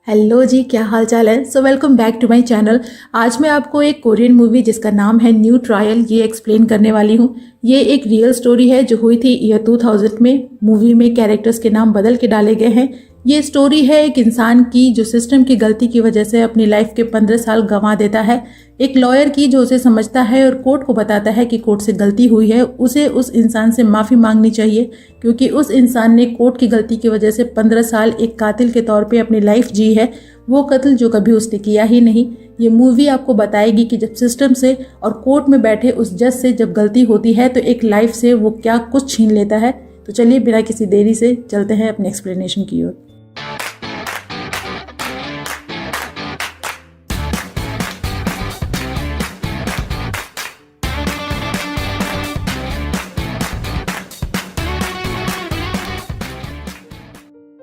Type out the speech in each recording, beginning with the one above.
Hello जी, क्या हाल चाल है। So welcome back to my channel. आज मैं आपको एक कोरियन मूवी जिसका नाम है न्यू ट्रायल ये एक्सप्लेन करने वाली हूँ। ये एक रियल स्टोरी है जो हुई थी ईयर 2000 में। मूवी में कैरेक्टर्स के नाम बदल के डाले गए हैं। ये स्टोरी है एक इंसान की जो सिस्टम की गलती की वजह से अपनी लाइफ के 15 साल गंवा देता है। एक लॉयर की जो उसे समझता है और कोर्ट को बताता है कि कोर्ट से गलती हुई है, उसे उस इंसान से माफ़ी मांगनी चाहिए क्योंकि उस इंसान ने कोर्ट की गलती की वजह से 15 साल एक कातिल के तौर पे अपनी लाइफ जी है, वो कत्ल जो कभी उसने किया ही नहीं। ये मूवी आपको बताएगी कि जब सिस्टम से और कोर्ट में बैठे उस जज से जब गलती होती है तो एक लाइफ से वो क्या कुछ छीन लेता है। तो चलिए बिना किसी देरी से चलते हैं अपने एक्सप्लेनेशन की ओर।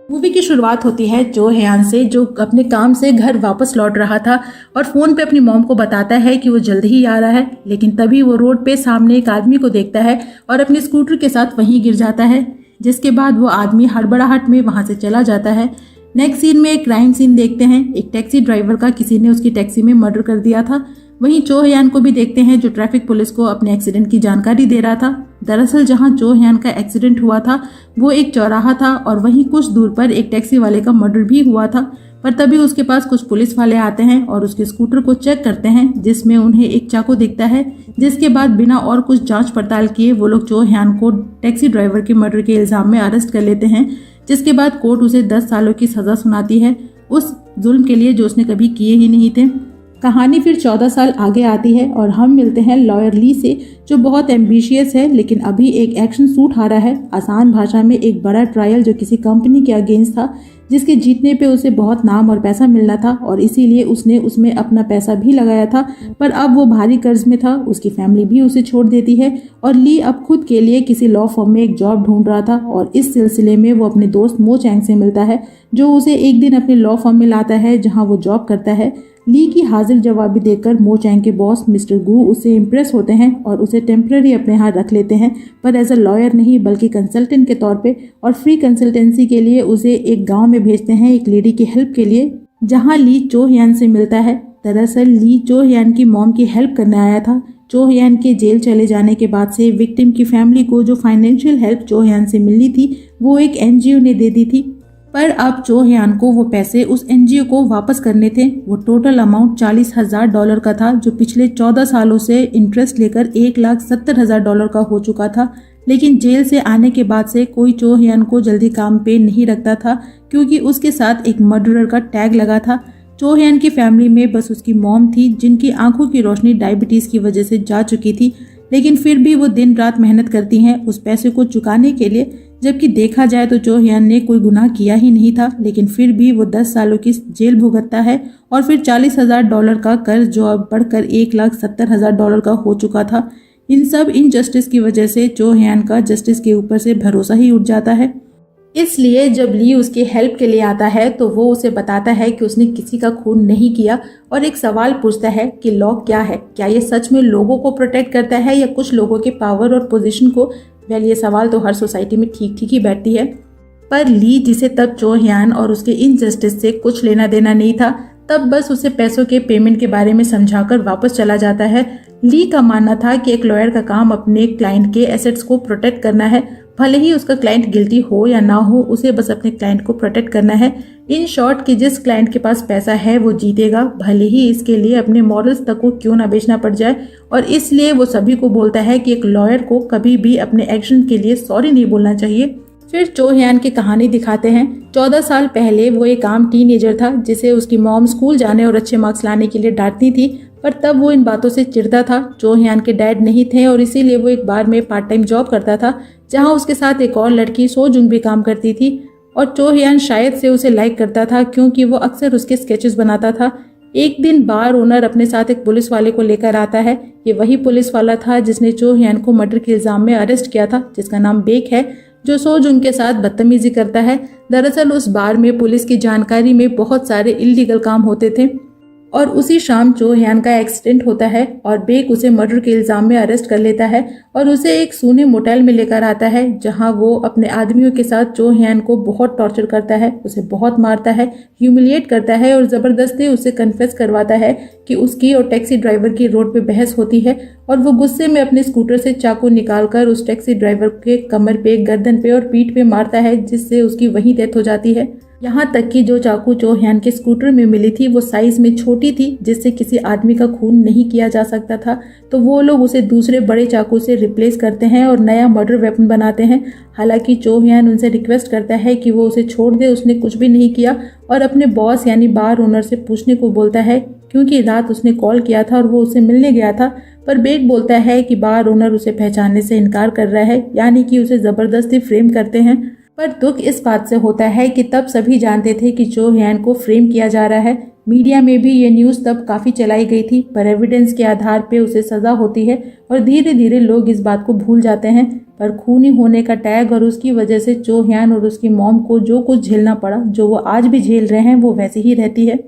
मूवी की शुरुआत होती है जो हयान से, जो अपने काम से घर वापस लौट रहा था और फोन पे अपनी मॉम को बताता है कि वो जल्द ही आ रहा है। लेकिन तभी वो रोड पे सामने एक आदमी को देखता है और अपने स्कूटर के साथ वहीं गिर जाता है, जिसके बाद वो आदमी हड़बड़ाहट में वहां से चला जाता है। नेक्स्ट सीन में एक क्राइम सीन देखते हैं। एक टैक्सी ड्राइवर का किसी ने उसकी टैक्सी में मर्डर कर दिया था। वहीं चो हयान को भी देखते हैं जो ट्रैफिक पुलिस को अपने एक्सीडेंट की जानकारी दे रहा था। दरअसल जहां चो हयान का एक्सीडेंट हुआ था वो एक चौराहा था और वहीं कुछ दूर पर एक टैक्सी वाले का मर्डर भी हुआ था। पर तभी उसके पास कुछ पुलिस वाले आते हैं और उसके स्कूटर को चेक करते हैं, जिसमें उन्हें एक चाकू दिखता है। जिसके बाद बिना और कुछ जांच पड़ताल किए वो लोग चो हयान को टैक्सी ड्राइवर के मर्डर के इल्जाम में अरेस्ट कर लेते हैं। जिसके बाद कोर्ट उसे 10 सालों की सजा सुनाती है उस जुल्म के लिए जो उसने कभी किए ही नहीं थे। कहानी फिर 14 साल आगे आती है और हम मिलते हैं लॉयर ली से, जो बहुत एम्बिशियस है लेकिन अभी एक एक्शन सूट हारा है। आसान भाषा में एक बड़ा ट्रायल जो किसी कंपनी के अगेंस्ट था, जिसके जीतने पे उसे बहुत नाम और पैसा मिलना था और इसीलिए उसने उसमें अपना पैसा भी लगाया था। पर अब वो भारी कर्ज में था, उसकी फैमिली भी उसे छोड़ देती है और ली अब खुद के लिए किसी लॉ फर्म में एक जॉब ढूंढ रहा था। और इस सिलसिले में वो अपने दोस्त मो चैंग से मिलता है, जो उसे एक दिन अपने लॉ फर्म में लाता है जहाँ वो जॉब करता है। ली की हाजिर जवाबी देखकर मो चैंग के बॉस मिस्टर गू उससे इम्प्रेस होते हैं और उसे टेम्पररी अपने हाथ रख लेते हैं, पर एज अ लॉयर नहीं बल्कि कंसल्टेंट के तौर पे। और फ्री कंसल्टेंसी के लिए उसे एक गांव में भेजते हैं एक लेडी की हेल्प के लिए, जहां ली चो हयान से मिलता है। दरअसल ली चो हयान की मॉम की हेल्प करने आया था। चो हयान के जेल चले जाने के बाद से विक्टिम की फैमिली को जो फाइनेंशियल हेल्प चो हयान से मिलनी थी वो एक एनजीओ ने दे दी थी। पर अब चो हयान को वो पैसे उस एनजीओ को वापस करने थे। वो टोटल अमाउंट $40,000 का था, जो पिछले 14 सालों से इंटरेस्ट लेकर $1,70,000 का हो चुका था। लेकिन जेल से आने के बाद से कोई चो हयान को जल्दी काम पे नहीं रखता था, क्योंकि उसके साथ एक मर्डरर का टैग लगा था। चो हयान की फैमिली में बस उसकी मॉम थी, जिनकी आंखों की रोशनी डायबिटीज की वजह से जा चुकी थी। लेकिन फिर भी वो दिन रात मेहनत करती हैं उस पैसे को चुकाने के लिए। जबकि देखा जाए तो चो हयान ने कोई गुनाह किया ही नहीं था, लेकिन फिर भी वो 10 सालों की जेल भुगतता है। और फिर $40,000 का कर्ज जो अब बढ़कर $1,70,000 का हो चुका था। इन सब इनजस्टिस की वजह से चो हयान का जस्टिस के ऊपर से भरोसा ही उठ जाता है। इसलिए जब ली उसकी हेल्प के लिए आता है तो वो उसे बताता है कि उसने किसी का खून नहीं किया और एक सवाल पूछता है कि लॉ क्या है, क्या ये सच में लोगों को प्रोटेक्ट करता है या कुछ लोगों के पावर और पोजीशन को। वेल, ये सवाल तो हर सोसाइटी में ठीक ठीक ही बैठती है। पर ली, जिसे तब चो हयान और उसके इनजस्टिस से कुछ लेना देना नहीं था, तब बस उसे पैसों के पेमेंट के बारे में समझाकर वापस चला जाता है। ली का मानना था कि एक लॉयर का काम अपने क्लाइंट के एसेट्स को प्रोटेक्ट करना है, भले ही उसका क्लाइंट गिल्टी हो या ना हो, उसे बस अपने क्लाइंट को प्रोटेक्ट करना है। इन शॉर्ट कि जिस क्लाइंट के पास पैसा है वो जीतेगा, भले ही इसके लिए अपने मॉरल्स तक को क्यों ना बेचना पड़ जाए। और इसलिए वो सभी को बोलता है कि एक लॉयर को कभी भी अपने एक्शन के लिए सॉरी नहीं बोलना चाहिए। फिर चो हयान की कहानी दिखाते हैं। 14 साल पहले वो एक आम टीनेजर था, जिसे उसकी मॉम स्कूल जाने और अच्छे मार्क्स लाने के लिए डांटती थी, पर तब वो इन बातों से चिढ़ता था। चो हयान के डैड नहीं थे और इसीलिए वो एक बार में पार्ट टाइम जॉब करता था, जहां उसके साथ एक और लड़की सो जुंग भी काम करती थी। और चो हयान शायद से उसे लाइक करता था, क्योंकि वो अक्सर उसके स्केचेस बनाता था। एक दिन बार ओनर अपने साथ एक पुलिस वाले को लेकर आता है। ये वही पुलिस वाला था जिसने चो हयान को मर्डर के इल्जाम में अरेस्ट किया था, जिसका नाम बेक है, जो सो जुंग के साथ बदतमीजी करता है। दरअसल उस बार में पुलिस की जानकारी में बहुत सारे इलीगल काम होते थे और उसी शाम चो ह्यान का एक्सीडेंट होता है और बेक उसे मर्डर के इल्जाम में अरेस्ट कर लेता है और उसे एक सूने मोटेल में लेकर आता है, जहां वो अपने आदमियों के साथ चो ह्यान को बहुत टॉर्चर करता है, उसे बहुत मारता है, ह्यूमिलिएट करता है और जबरदस्ती उसे कन्फेस करवाता है कि उसकी और टैक्सी ड्राइवर की रोड पे बहस होती है और वो गुस्से में अपने स्कूटर से चाकू निकालकर उस टैक्सी ड्राइवर के कमर पे, गर्दन पे और पीठ पे मारता है, जिससे उसकी वहीं डेथ हो जाती है। यहाँ तक कि जो चाकू चो ह्यान के स्कूटर में मिली थी वो साइज में छोटी थी, जिससे किसी आदमी का खून नहीं किया जा सकता था, तो वो लोग उसे दूसरे बड़े चाकू से रिप्लेस करते हैं और नया मर्डर वेपन बनाते हैं। हालांकि चो ह्यान उनसे रिक्वेस्ट करता है कि वो उसे छोड़ दे, उसने कुछ भी नहीं किया, और अपने बॉस यानी बार ओनर से पूछने को बोलता है, क्योंकि रात उसने कॉल किया था और वो उसे मिलने गया था। पर बेक बोलता है कि बार ओनर उसे पहचानने से इनकार कर रहा है, यानी कि उसे जबरदस्ती फ्रेम करते हैं। पर दुख इस बात से होता है कि तब सभी जानते थे कि चो ह्यान को फ्रेम किया जा रहा है। मीडिया में भी ये न्यूज़ तब काफ़ी चलाई गई थी, पर एविडेंस के आधार पे उसे सज़ा होती है और धीरे धीरे लोग इस बात को भूल जाते हैं। पर खूनी होने का टैग और उसकी वजह से चो ह्यान और उसकी मॉम को जो कुछ झेलना पड़ा, जो वो आज भी झेल रहे हैं, वो वैसे ही रहती है।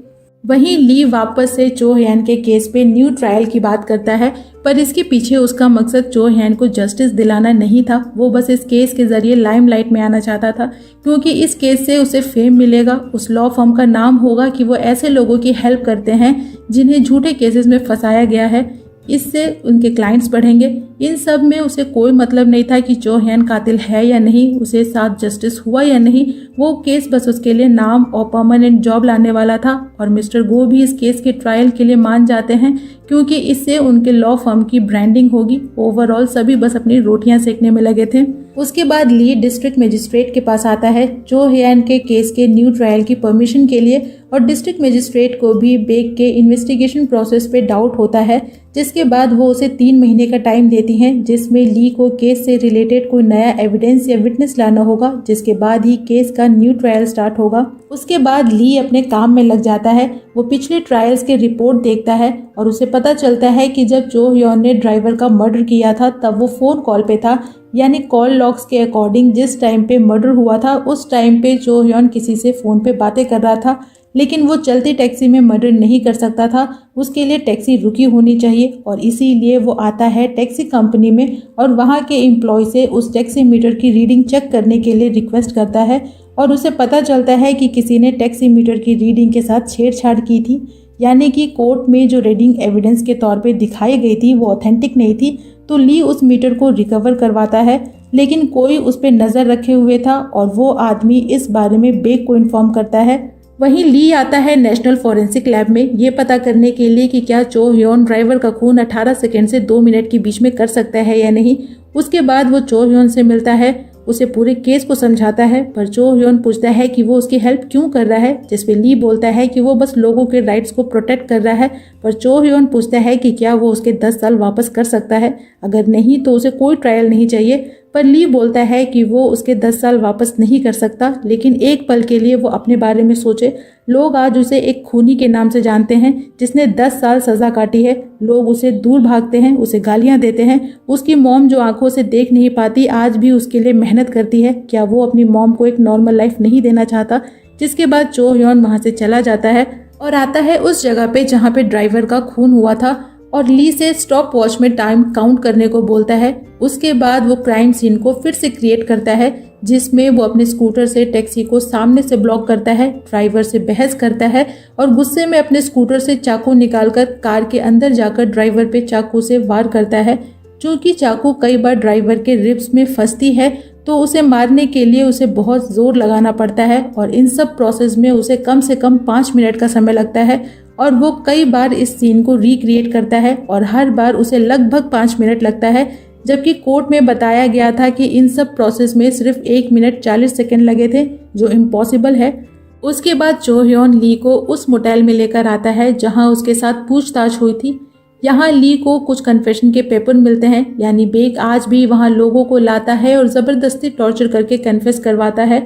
वहीं ली वापस से चो ह्यान के केस पे न्यू ट्रायल की बात करता है, पर इसके पीछे उसका मकसद चो ह्यान को जस्टिस दिलाना नहीं था। वो बस इस केस के जरिए लाइमलाइट में आना चाहता था, क्योंकि इस केस से उसे फेम मिलेगा, उस लॉ फर्म का नाम होगा कि वो ऐसे लोगों की हेल्प करते हैं जिन्हें झूठे केसेस में फंसाया गया है। इससे उनके क्लाइंट्स बढ़ेंगे। इन सब में उसे कोई मतलब नहीं था कि चो ह्यान कातिल है या नहीं, उसे साथ जस्टिस हुआ या नहीं। वो केस बस उसके लिए नाम और परमानेंट जॉब लाने वाला था, और मिस्टर गो भी इस केस के ट्रायल के लिए मान जाते हैं, क्योंकि इससे उनके लॉ फर्म की ब्रांडिंग होगी। ओवरऑल सभी बस अपनी रोटियां सेकने में लगे थे। उसके बाद ली डिस्ट्रिक्ट मजिस्ट्रेट के पास आता है चो ह्यान के केस के न्यू ट्रायल की परमिशन के लिए, और डिस्ट्रिक्ट मजिस्ट्रेट को भी बेक के इन्वेस्टिगेशन प्रोसेस पे डाउट होता है, जिसके बाद वो उसे 3 महीने का टाइम देती हैं, जिसमें ली को केस से रिलेटेड कोई नया एविडेंस या विटनेस लाना होगा, जिसके बाद ही केस का न्यू ट्रायल स्टार्ट होगा। उसके बाद ली अपने काम में लग जाता है। वो पिछले ट्रायल्स के रिपोर्ट देखता है और उसे पता चलता है कि जब चो ह्यान ने ड्राइवर का मर्डर किया था तब वो फोन कॉल पे था, यानी कॉल लॉग्स के अकॉर्डिंग जिस टाइम पे मर्डर हुआ था उस टाइम पे चो ह्यान किसी से फोन पे बातें कर रहा था, लेकिन वो चलती टैक्सी में मर्डर नहीं कर सकता था, उसके लिए टैक्सी रुकी होनी चाहिए, और इसीलिए वो आता है टैक्सी कंपनी में और वहाँ के एम्प्लॉय से उस टैक्सी मीटर की रीडिंग चेक करने के लिए रिक्वेस्ट करता है, और उसे पता चलता है कि किसी ने टैक्सी मीटर की रीडिंग के साथ छेड़छाड़ की थी, यानी कि कोर्ट में जो रीडिंग एविडेंस के तौर पे दिखाई गई थी वो ऑथेंटिक नहीं थी। तो ली उस मीटर को रिकवर करवाता है, लेकिन कोई उस पर नज़र रखे हुए था और वो आदमी इस बारे में बेक को इन्फॉर्म करता है। वहीं ली आता है नेशनल फॉरेंसिक लैब में ये पता करने के लिए कि क्या चो ह्यान ड्राइवर का खून 18 सेकेंड से 2 मिनट के बीच में कर सकता है या नहीं। उसके बाद वो चो ह्यान से मिलता है, उसे पूरे केस को समझाता है, पर चो ह्यान पूछता है कि वो उसकी हेल्प क्यों कर रहा है, जिसपे ली बोलता है कि वो बस लोगों के राइट्स को प्रोटेक्ट कर रहा है। पर चो ह्यान पूछता है कि क्या वो उसके 10 साल वापस कर सकता है, अगर नहीं तो उसे कोई ट्रायल नहीं चाहिए। पर ली बोलता है कि वो उसके 10 साल वापस नहीं कर सकता, लेकिन एक पल के लिए वो अपने बारे में सोचे। लोग आज उसे एक खूनी के नाम से जानते हैं जिसने 10 साल सजा काटी है। लोग उसे दूर भागते हैं, उसे गालियां देते हैं। उसकी मॉम जो आंखों से देख नहीं पाती आज भी उसके लिए मेहनत करती है। क्या वो अपनी मॉम को एक नॉर्मल लाइफ नहीं देना चाहता? जिसके बाद चो ह्यान वहां से चला जाता है और आता है उस जगह पे जहाँ पे ड्राइवर का खून हुआ था, और ली से स्टॉप वॉच में टाइम काउंट करने को बोलता है। उसके बाद वो क्राइम सीन को फिर से क्रिएट करता है, जिसमें वो अपने स्कूटर से टैक्सी को सामने से ब्लॉक करता है, ड्राइवर से बहस करता है और गुस्से में अपने स्कूटर से चाकू निकालकर कार के अंदर जाकर ड्राइवर पे चाकू से वार करता है। चूँकि चाकू कई बार ड्राइवर के रिब्स में फंसती है तो उसे मारने के लिए उसे बहुत जोर लगाना पड़ता है, और इन सब प्रोसेस में उसे कम से कम 5 मिनट का समय लगता है, और वो कई बार इस सीन को रिक्रिएट करता है और हर बार उसे लगभग 5 मिनट लगता है, जबकि कोर्ट में बताया गया था कि इन सब प्रोसेस में सिर्फ 1 मिनट 40 सेकंड लगे थे, जो इम्पॉसिबल है। उसके बाद चो ह्यान ली को उस मोटेल में लेकर आता है जहां उसके साथ पूछताछ हुई थी। यहाँ ली को कुछ कन्फेशन के पेपर मिलते हैं, यानी बेक आज भी वहाँ लोगों को लाता है और ज़बरदस्ती टॉर्चर करके कन्फेस करवाता है।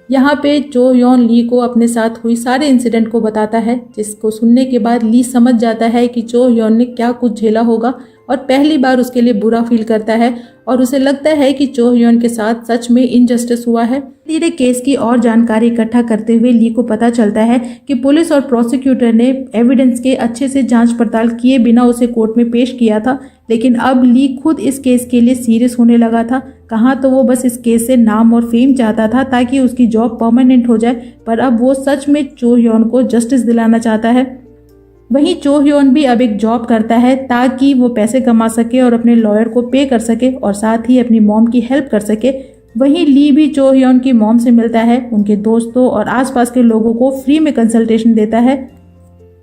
यहाँ पे चो ह्यान ली को अपने साथ हुई सारे इंसिडेंट को बताता है, जिसको सुनने के बाद ली समझ जाता है कि चो ह्यान ने क्या कुछ झेला होगा और पहली बार उसके लिए बुरा फील करता है और उसे लगता है कि चो ह्योन के साथ सच में इनजस्टिस हुआ है। धीरे केस की और जानकारी इकट्ठा करते हुए ली को पता चलता है कि पुलिस और प्रोसिक्यूटर ने एविडेंस के अच्छे से जांच पड़ताल किए बिना उसे कोर्ट में पेश किया था, लेकिन अब ली खुद इस केस के लिए सीरियस होने लगा था। कहाँ तो वो बस इस केस से नाम और फेम चाहता था ताकि उसकी जॉब परमानेंट हो जाए, पर अब वो सच में चो ह्योन को जस्टिस दिलाना चाहता है। वहीं चो ह्योन भी अब एक जॉब करता है ताकि वो पैसे कमा सके और अपने लॉयर को पे कर सके और साथ ही अपनी मॉम की हेल्प कर सके। वहीं ली भी चो ह्योन की मॉम से मिलता है, उनके दोस्तों और आसपास के लोगों को फ्री में कंसल्टेशन देता है।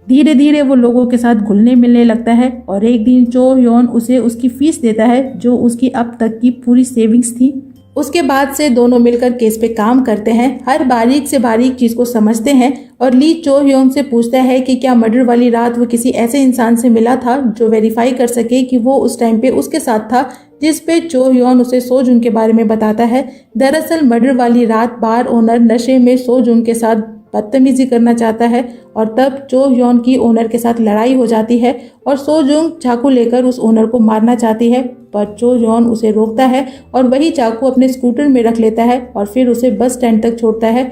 धीरे धीरे वो लोगों के साथ घुलने मिलने लगता है और एक दिन चो ह्योन उसे उसकी फीस देता है जो उसकी अब तक की पूरी सेविंग्स थी। उसके बाद से दोनों मिलकर केस पे काम करते हैं, हर बारीक से बारीक चीज को समझते हैं और ली चो ह्योन से पूछता है कि क्या मर्डर वाली रात वो किसी ऐसे इंसान से मिला था जो वेरीफाई कर सके कि वो उस टाइम पे उसके साथ था, जिस पे चो ह्योन उसे सो जुन के बारे में बताता है। दरअसल मर्डर वाली रात बार ओनर नशे में सो जुन के साथ बदतमीजी करना चाहता है और तब चो ह्योन की ओनर के साथ लड़ाई हो जाती है और सो जुंग चाकू लेकर उस ओनर को मारना चाहती है, पर चो ह्योन उसे रोकता है और वही चाकू अपने स्कूटर में रख लेता है और फिर उसे बस स्टैंड तक छोड़ता है।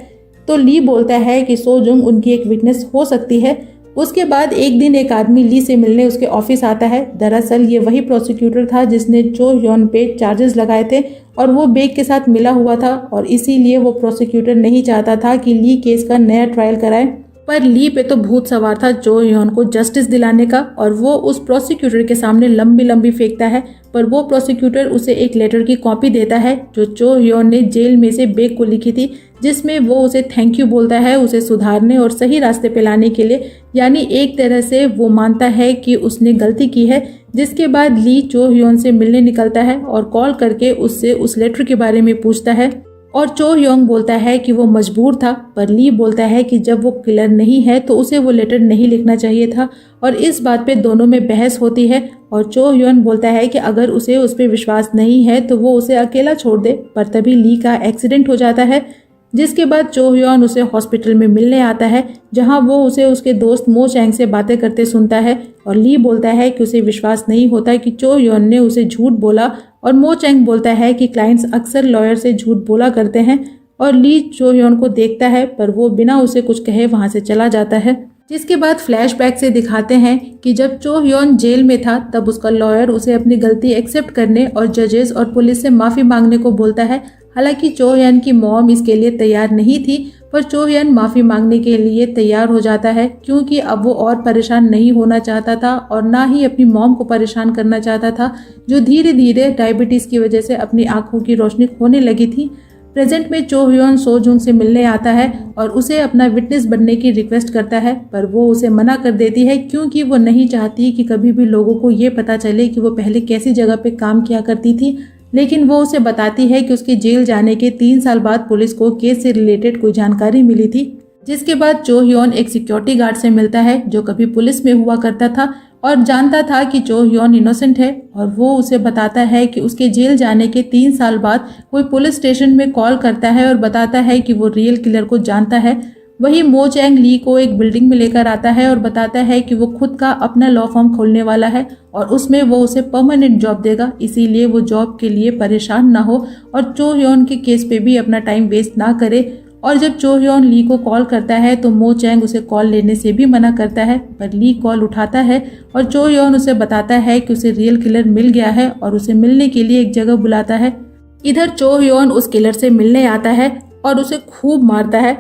तो ली बोलता है कि सो जुंग उनकी एक विटनेस हो सकती है। उसके बाद एक दिन एक आदमी ली से मिलने उसके ऑफिस आता है। दरअसल ये वही प्रोसिक्यूटर था जिसने चो ह्योन पे चार्जेस लगाए थे और वो बेग के साथ मिला हुआ था और इसीलिए वो प्रोसिक्यूटर नहीं चाहता था कि ली केस का नया ट्रायल कराए। पर ली पे तो भूत सवार था चो ह्योन को जस्टिस दिलाने का और वो उस प्रोसिक्यूटर के सामने लंबी लंबी फेंकता है, पर वो प्रोसिक्यूटर उसे एक लेटर की कॉपी देता है जो चो ह्योन ने जेल में से बेग को लिखी थी, जिसमें वो उसे थैंक यू बोलता है उसे सुधारने और सही रास्ते पे लाने के लिए। यानी एक तरह से वो मानता है कि उसने गलती की है। जिसके बाद ली चो ह्योन से मिलने निकलता है और कॉल करके उससे उस लेटर के बारे में पूछता है और चो ह्योन बोलता है कि वो मजबूर था, पर ली बोलता है कि जब वो किलर नहीं है तो उसे वो लेटर नहीं लिखना चाहिए था और इस बात पे दोनों में बहस होती है और चो ह्योन बोलता है कि अगर उसे उस पर विश्वास नहीं है तो वो उसे अकेला छोड़ दे, पर तभी ली का एक्सीडेंट हो जाता है। जिसके बाद चो ह्योन उसे हॉस्पिटल में मिलने आता है जहां वो उसे उसके दोस्त मो चैंग से बातें करते सुनता है और ली बोलता है कि उसे विश्वास नहीं होता कि चो ह्योन ने उसे झूठ बोला और मो चैंग बोलता है कि क्लाइंट्स अक्सर लॉयर से झूठ बोला करते हैं और ली चो ह्योन को देखता है पर वो बिना उसे कुछ कहे वहां से चला जाता है। जिसके बाद फ्लैशबैक से दिखाते हैं कि जब चो ह्योन जेल में था तब उसका लॉयर उसे अपनी गलती एक्सेप्ट करने और जजेस और पुलिस से माफी मांगने को बोलता है। हालांकि चो ह्योन की मॉम इसके लिए तैयार नहीं थी, पर चो ह्योन माफी मांगने के लिए तैयार हो जाता है क्योंकि अब वो और परेशान नहीं होना चाहता था और ना ही अपनी मॉम को परेशान करना चाहता था, जो धीरे धीरे डायबिटीज की वजह से अपनी आंखों की रोशनी खोने लगी थी। प्रेजेंट में चो ह्योन सो जुंग से मिलने आता है और उसे अपना विटनेस बनने की रिक्वेस्ट करता है, पर वो उसे मना कर देती है क्योंकि वो नहीं चाहती कि कभी भी लोगों को ये पता चले कि वो पहले कैसी जगह पे काम किया करती थी। लेकिन वो उसे बताती है कि उसके जेल जाने के 3 साल बाद पुलिस को केस से रिलेटेड कोई जानकारी मिली थी। जिसके बाद चो ह्योन एक सिक्योरिटी गार्ड से मिलता है जो कभी पुलिस में हुआ करता था और जानता था कि चो ह्योन इनोसेंट है और वो उसे बताता है कि उसके जेल जाने के 3 साल बाद कोई पुलिस स्टेशन में कॉल करता है और बताता है कि वो रियल किलर को जानता है। वही मो चैंग ली को एक बिल्डिंग में लेकर आता है और बताता है कि वो खुद का अपना लॉ फर्म खोलने वाला है और उसमें वो उसे परमानेंट जॉब देगा, इसीलिए वो जॉब के लिए परेशान ना हो और चो ह्योन के केस पे भी अपना टाइम वेस्ट ना करे। और जब चो ह्योन ली को कॉल करता है तो मो चैंग उसे कॉल लेने से भी मना करता है, पर ली कॉल उठाता है और चो ह्योन उसे बताता है कि उसे रियल किलर मिल गया है और उसे मिलने के लिए एक जगह बुलाता है। इधर चो ह्योन उस किलर से मिलने आता है और उसे खूब मारता है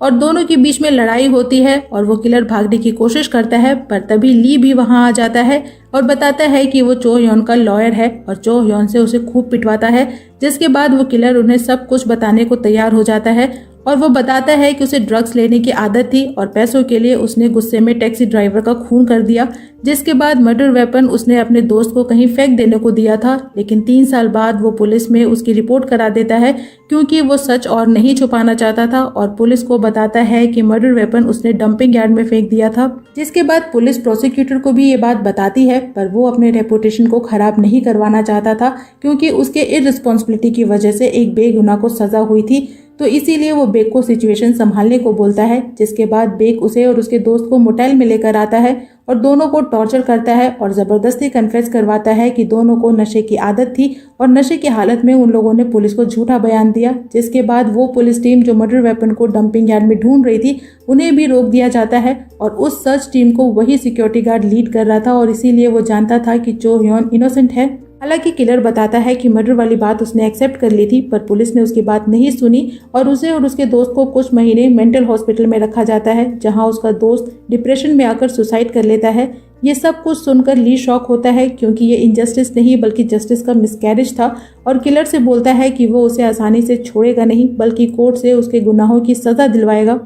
और दोनों के बीच में लड़ाई होती है और वो किलर भागने की कोशिश करता है, पर तभी ली भी वहां आ जाता है और बताता है कि वो चो ह्योन का लॉयर है और चो ह्योन से उसे खूब पिटवाता है। जिसके बाद वो किलर उन्हें सब कुछ बताने को तैयार हो जाता है और वो बताता है कि उसे ड्रग्स लेने की आदत थी और पैसों के लिए उसने गुस्से में टैक्सी ड्राइवर का खून कर दिया। जिसके बाद मर्डर वेपन उसने अपने दोस्त को कहीं फेंक देने को दिया था, लेकिन 3 साल बाद वो पुलिस में उसकी रिपोर्ट करा देता है क्योंकि वो सच और नहीं छुपाना चाहता था और पुलिस को बताता है कि मर्डर वेपन उसने डंपिंग यार्ड में फेंक दिया था। जिसके बाद पुलिस प्रोसिक्यूटर को भी ये बात बताती है, पर वो अपने रेपुटेशन को खराब नहीं करवाना चाहता था क्योंकि उसके इररिस्पॉन्सिबिलिटी की वजह से एक बेगुनाह को सजा हुई थी। तो इसीलिए वो बेक को सिचुएशन संभालने को बोलता है, जिसके बाद बेक उसे और उसके दोस्त को मोटेल में लेकर आता है और दोनों को टॉर्चर करता है और ज़बरदस्ती कन्फेस करवाता है कि दोनों को नशे की आदत थी और नशे की हालत में उन लोगों ने पुलिस को झूठा बयान दिया। जिसके बाद वो पुलिस टीम जो मर्डर वेपन को डंपिंग यार्ड में ढूंढ रही थी उन्हें भी रोक दिया जाता है और उस सर्च टीम को वही सिक्योरिटी गार्ड लीड कर रहा था और इसीलिए वो जानता था कि चो ह्योन इनोसेंट है। हालांकि किलर बताता है कि मर्डर वाली बात उसने एक्सेप्ट कर ली थी, पर पुलिस ने उसकी बात नहीं सुनी और उसे और उसके दोस्त को कुछ महीने मेंटल हॉस्पिटल में रखा जाता है, जहां उसका दोस्त डिप्रेशन में आकर सुसाइड कर लेता है। ये सब कुछ सुनकर ली शॉक होता है, क्योंकि ये इनजस्टिस नहीं बल्कि जस्टिस का मिसकैरेज था और किलर से बोलता है कि वो उसे आसानी से छोड़ेगा नहीं, बल्कि कोर्ट से उसके गुनाहों की सजा दिलवाएगा।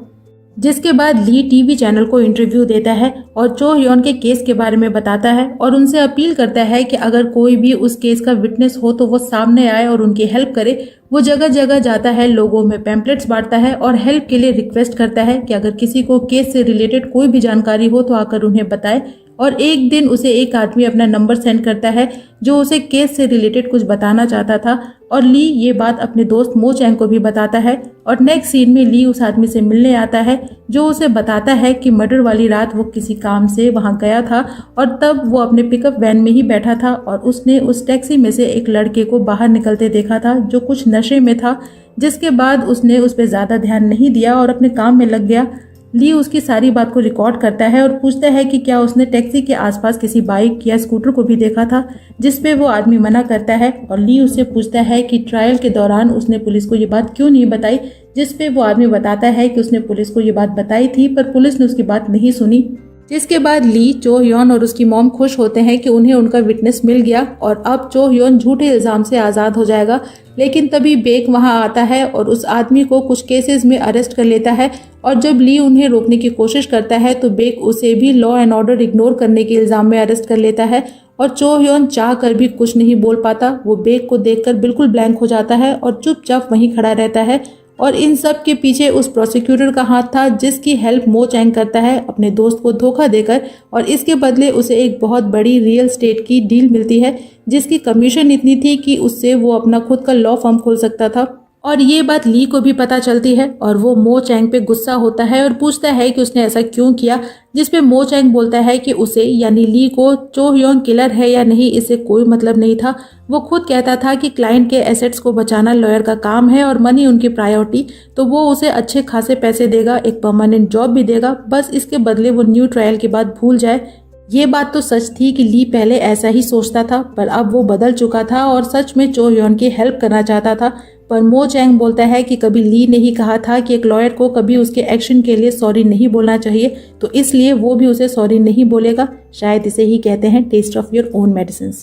जिसके बाद ली टीवी चैनल को इंटरव्यू देता है और चो ह्योन के केस के बारे में बताता है और उनसे अपील करता है कि अगर कोई भी उस केस का विटनेस हो तो वो सामने आए और उनकी हेल्प करे। वो जगह जगह जाता है, लोगों में पैम्पलेट्स बांटता है और हेल्प के लिए रिक्वेस्ट करता है कि अगर किसी को केस से रिलेटेड कोई भी जानकारी हो तो आकर उन्हें बताए। और एक दिन उसे एक आदमी अपना नंबर सेंड करता है जो उसे केस से रिलेटेड कुछ बताना चाहता था और ली ये बात अपने दोस्त मो चैंग को भी बताता है। और नेक्स्ट सीन में ली उस आदमी से मिलने आता है जो उसे बताता है कि मर्डर वाली रात वो किसी काम से वहां गया था और तब वो अपने पिकअप वैन में ही बैठा था और उसने उस टैक्सी में से एक लड़के को बाहर निकलते देखा था जो कुछ नशे में था। जिसके बाद उसने उस पर ज्यादा ध्यान नहीं दिया और अपने काम में लग गया। ली उसकी सारी बात को रिकॉर्ड करता है और पूछता है कि क्या उसने टैक्सी के आसपास किसी बाइक या स्कूटर को भी देखा था, जिस पे वो आदमी मना करता है। और ली उससे पूछता है कि ट्रायल के दौरान उसने पुलिस को ये बात क्यों नहीं बताई, जिस पे वो आदमी बताता है कि उसने पुलिस को ये बात बताई थी पर पुलिस ने उसकी बात नहीं सुनी। जिसके बाद ली, चो ह्योन और उसकी मॉम खुश होते हैं कि उन्हें उनका विटनेस मिल गया और अब चो ह्योन झूठे इल्जाम से आज़ाद हो जाएगा। लेकिन तभी बेक वहां आता है और उस आदमी को कुछ केसेस में अरेस्ट कर लेता है और जब ली उन्हें रोकने की कोशिश करता है तो बेक उसे भी लॉ एंड ऑर्डर इग्नोर करने के इल्जाम में अरेस्ट कर लेता है और चो ह्योन चाह कर भी कुछ नहीं बोल पाता। वो बेक को देखकर बिल्कुल ब्लैंक हो जाता है और चुपचाप वहीं खड़ा रहता है। और इन सब के पीछे उस प्रोसिक्यूटर का हाथ था जिसकी हेल्प मो चैंग करता है अपने दोस्त को धोखा देकर और इसके बदले उसे एक बहुत बड़ी रियल स्टेट की डील मिलती है जिसकी कमीशन इतनी थी कि उससे वो अपना खुद का लॉ फर्म खोल सकता था। और ये बात ली को भी पता चलती है और वो मो चैंग पे गुस्सा होता है और पूछता है कि उसने ऐसा क्यों किया, जिसपे मो चैंग बोलता है कि उसे यानी ली को चो ह्योन किलर है या नहीं इससे कोई मतलब नहीं था। वो खुद कहता था कि क्लाइंट के एसेट्स को बचाना लॉयर का काम है और मनी उनकी प्रायोरिटी, तो वो उसे अच्छे खासे पैसे देगा, एक परमानेंट जॉब भी देगा, बस इसके बदले वो न्यू ट्रायल की बात भूल जाए। ये बात तो सच थी कि ली पहले ऐसा ही सोचता था पर अब वो बदल चुका था और सच में चो ह्योन की हेल्प करना चाहता था। पर मो चैंग बोलता है कि कभी ली ने ही कहा था कि एक लॉयर को कभी उसके एक्शन के लिए सॉरी नहीं बोलना चाहिए, तो इसलिए वो भी उसे सॉरी नहीं बोलेगा। शायद इसे ही कहते हैं test of your own medicine.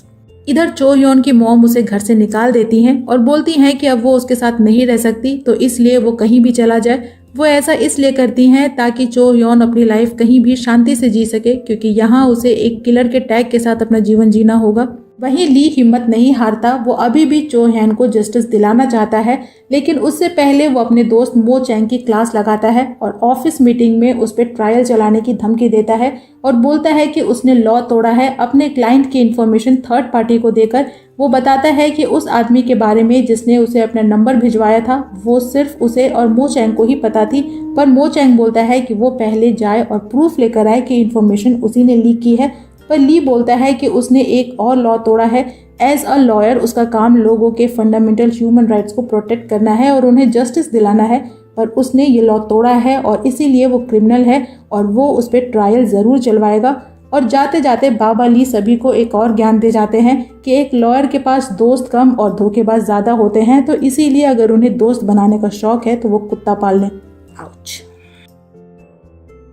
इधर चो ह्योन की मॉम उसे घर से निकाल देती हैं और बोलती हैं कि अब वो उसके साथ नहीं रह सकती, तो इसलिए वो कहीं भी चला जाए। वो ऐसा इसलिए करती हैं ताकि चो ह्योन अपनी लाइफ कहीं भी शांति से जी सके, क्योंकि यहाँ उसे एक किलर के टैग के साथ अपना जीवन जीना होगा। वहीं ली हिम्मत नहीं हारता, वो अभी भी चो ह्योन को जस्टिस दिलाना चाहता है, लेकिन उससे पहले वो अपने दोस्त मो चैंग की क्लास लगाता है और ऑफिस मीटिंग में उस पर ट्रायल चलाने की धमकी देता है और बोलता है कि उसने लॉ तोड़ा है अपने क्लाइंट की इन्फॉर्मेशन थर्ड पार्टी को देकर। वो बताता है कि उस आदमी के बारे में जिसने उसे अपना नंबर भिजवाया था वो सिर्फ उसे और मो चैंग को ही पता थी, पर मो चैंग बोलता है कि वो पहले जाए और प्रूफ लेकर आए कि इन्फॉर्मेशन उसी ने लीक की है। पर ली बोलता है कि उसने एक और लॉ तोड़ा है। एज अ लॉयर उसका काम लोगों के फंडामेंटल ह्यूमन राइट्स को प्रोटेक्ट करना है और उन्हें जस्टिस दिलाना है, पर उसने ये लॉ तोड़ा है और इसीलिए वो क्रिमिनल है और वो उस पर ट्रायल जरूर चलवाएगा। और जाते जाते बाबा ली सभी को एक और ज्ञान दे जाते हैं कि एक लॉयर के पास दोस्त कम और धोखेबाज ज्यादा होते हैं, तो इसीलिए अगर उन्हें दोस्त बनाने का शौक है तो वो कुत्ता पाल लें। आउच।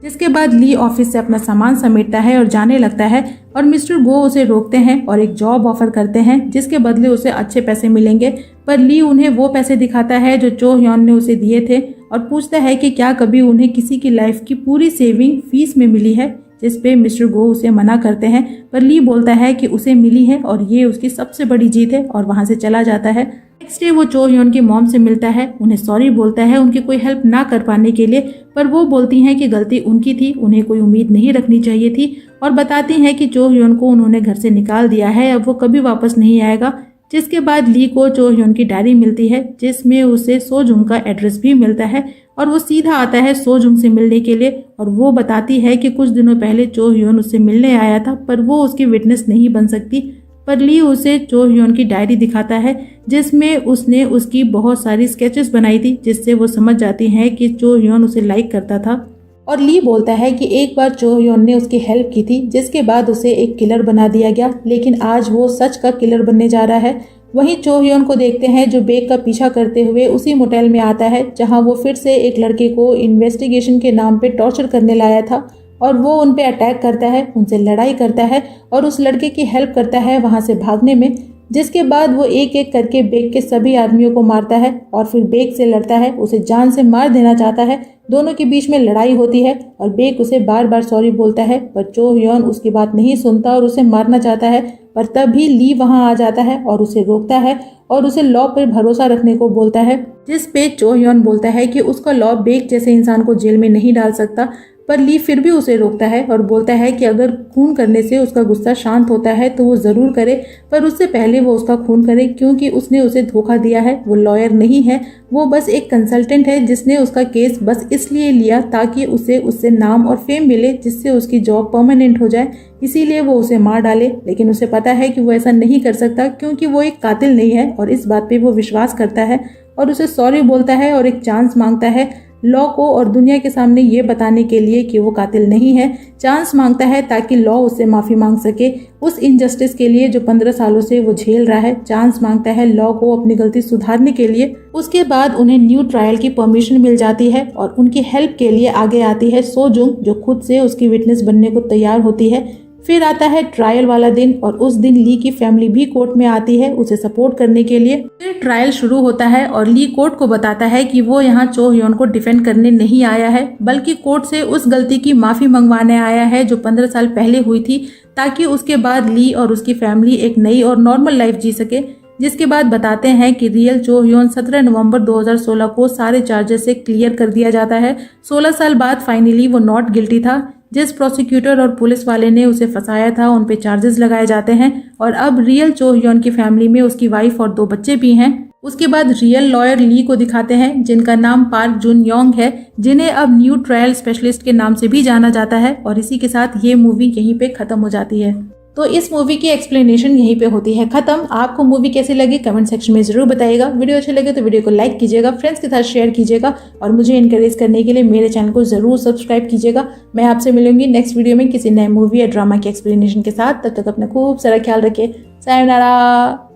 जिसके बाद ली ऑफिस से अपना सामान समेटता है और जाने लगता है और मिस्टर गो उसे रोकते हैं और एक जॉब ऑफर करते हैं जिसके बदले उसे अच्छे पैसे मिलेंगे। पर ली उन्हें वो पैसे दिखाता है जो चो ह्योन ने उसे दिए थे और पूछता है कि क्या कभी उन्हें किसी की लाइफ की पूरी सेविंग फीस में मिली है, जिस पे मिस्टर गो उसे मना करते हैं। पर ली बोलता है कि उसे मिली है और ये उसकी सबसे बड़ी जीत है और वहां से चला जाता है। नेक्स्ट डे वो चो ह्योन की मॉम से मिलता है, उन्हें सॉरी बोलता है उनकी कोई हेल्प ना कर पाने के लिए, पर वो बोलती हैं कि गलती उनकी थी, उन्हें कोई उम्मीद नहीं रखनी चाहिए थी और बताती हैं कि चो ह्योन को उन्होंने घर से निकाल दिया है, अब वो कभी वापस नहीं आएगा। जिसके बाद ली को चो ह्योन की डायरी मिलती है जिसमें उसे सो जुंग का एड्रेस भी मिलता है और वो सीधा आता है सो जुंग से मिलने के लिए और वो बताती है कि कुछ दिनों पहले चो ह्योन उससे मिलने आया था पर वो उसकी विटनेस नहीं बन सकती। पर ली उसे चो ह्योन की डायरी दिखाता है जिसमें उसने उसकी बहुत सारी स्केचेस बनाई थी जिससे वो समझ जाती है कि चो ह्योन उसे लाइक करता था। और ली बोलता है कि एक बार चो ह्योन ने उसकी हेल्प की थी जिसके बाद उसे एक किलर बना दिया गया, लेकिन आज वो सच का किलर बनने जा रहा है। वहीं चो ह्योन को देखते हैं जो बेग का पीछा करते हुए उसी मोटेल में आता है जहां वो फिर से एक लड़के को इन्वेस्टिगेशन के नाम पे टॉर्चर करने लाया था और वो उन पे अटैक करता है, उनसे लड़ाई करता है और उस लड़के की हेल्प करता है वहां से भागने में। जिसके बाद वो एक एक करके बेग के सभी आदमियों को मारता है और फिर बेग से लड़ता है, उसे जान से मार देना चाहता है। दोनों के बीच में लड़ाई होती है और बेग उसे बार बार सॉरी बोलता है पर चो ह्योन उसकी बात नहीं सुनता और उसे मारना चाहता है। पर तभी ली वहां आ जाता है और उसे रोकता है और उसे लॉ पर भरोसा रखने को बोलता है, जिस पे चो ह्योन बोलता है कि उसका लॉ बेग जैसे इंसान को जेल में नहीं डाल सकता। पर ली फिर भी उसे रोकता है और बोलता है कि अगर खून करने से उसका गुस्सा शांत होता है तो वो जरूर करे, पर उससे पहले वो उसका खून करे क्योंकि उसने उसे धोखा दिया है। वो लॉयर नहीं है, वो बस एक कंसल्टेंट है जिसने उसका केस बस इसलिए लिया ताकि उसे उससे नाम और फेम मिले जिससे उसकी जॉब परमानेंट हो जाए, इसीलिए वो उसे मार डाले। लेकिन उसे पता है कि वो ऐसा नहीं कर सकता क्योंकि वो एक कातिल नहीं है और इस बात पे वो विश्वास करता है और उसे सॉरी बोलता है और एक चांस मांगता है लॉ को और दुनिया के सामने ये बताने के लिए कि वो कातिल नहीं है। चांस मांगता है ताकि लॉ उससे माफी मांग सके उस इनजस्टिस के लिए जो 15 सालों से वो झेल रहा है। चांस मांगता है लॉ को अपनी गलती सुधारने के लिए। उसके बाद उन्हें न्यू ट्रायल की परमिशन मिल जाती है और उनकी हेल्प के लिए आगे आती है सो जुंग जो खुद से उसकी विटनेस बनने को तैयार होती है। फिर आता है ट्रायल वाला दिन और उस दिन ली की फैमिली भी कोर्ट में आती है उसे सपोर्ट करने के लिए। फिर ट्रायल शुरू होता है और ली कोर्ट को बताता है कि वो यहाँ चो ह्योन को डिफेंड करने नहीं आया है बल्कि कोर्ट से उस गलती की माफी मंगवाने आया है जो 15 साल पहले हुई थी ताकि उसके बाद ली और उसकी फैमिली एक नई और नॉर्मल लाइफ जी सके। जिसके बाद बताते हैं कि रियल चो ह्योन 17 नवंबर 2016 को सारे चार्जेस से क्लियर कर दिया जाता है। 16 साल बाद फाइनली वो नॉट गिल्टी था। जिस प्रोसिक्यूटर और पुलिस वाले ने उसे फंसाया था उन पे चार्जेस लगाए जाते हैं और अब रियल चो ह्योन की फैमिली में उसकी वाइफ और 2 बच्चे भी हैं। उसके बाद रियल लॉयर ली को दिखाते हैं जिनका नाम पार्क जुन योंग है, जिन्हें अब न्यू ट्रायल स्पेशलिस्ट के नाम से भी जाना जाता है। और इसी के साथ ये मूवी यहीं पे खत्म हो जाती है। तो इस मूवी की एक्सप्लेनेशन यहीं पे होती है खत्म। आपको मूवी कैसी लगी कमेंट सेक्शन में जरूर बताइएगा। वीडियो अच्छी लगे तो वीडियो को लाइक कीजिएगा, फ्रेंड्स के साथ शेयर कीजिएगा और मुझे इनकरेज करने के लिए मेरे चैनल को जरूर सब्सक्राइब कीजिएगा। मैं आपसे मिलूंगी नेक्स्ट वीडियो में किसी नए मूवी या ड्रामा की एक्सप्लेनेशन के साथ। तब तक अपना खूब सारा ख्याल रखिए। सायोनारा।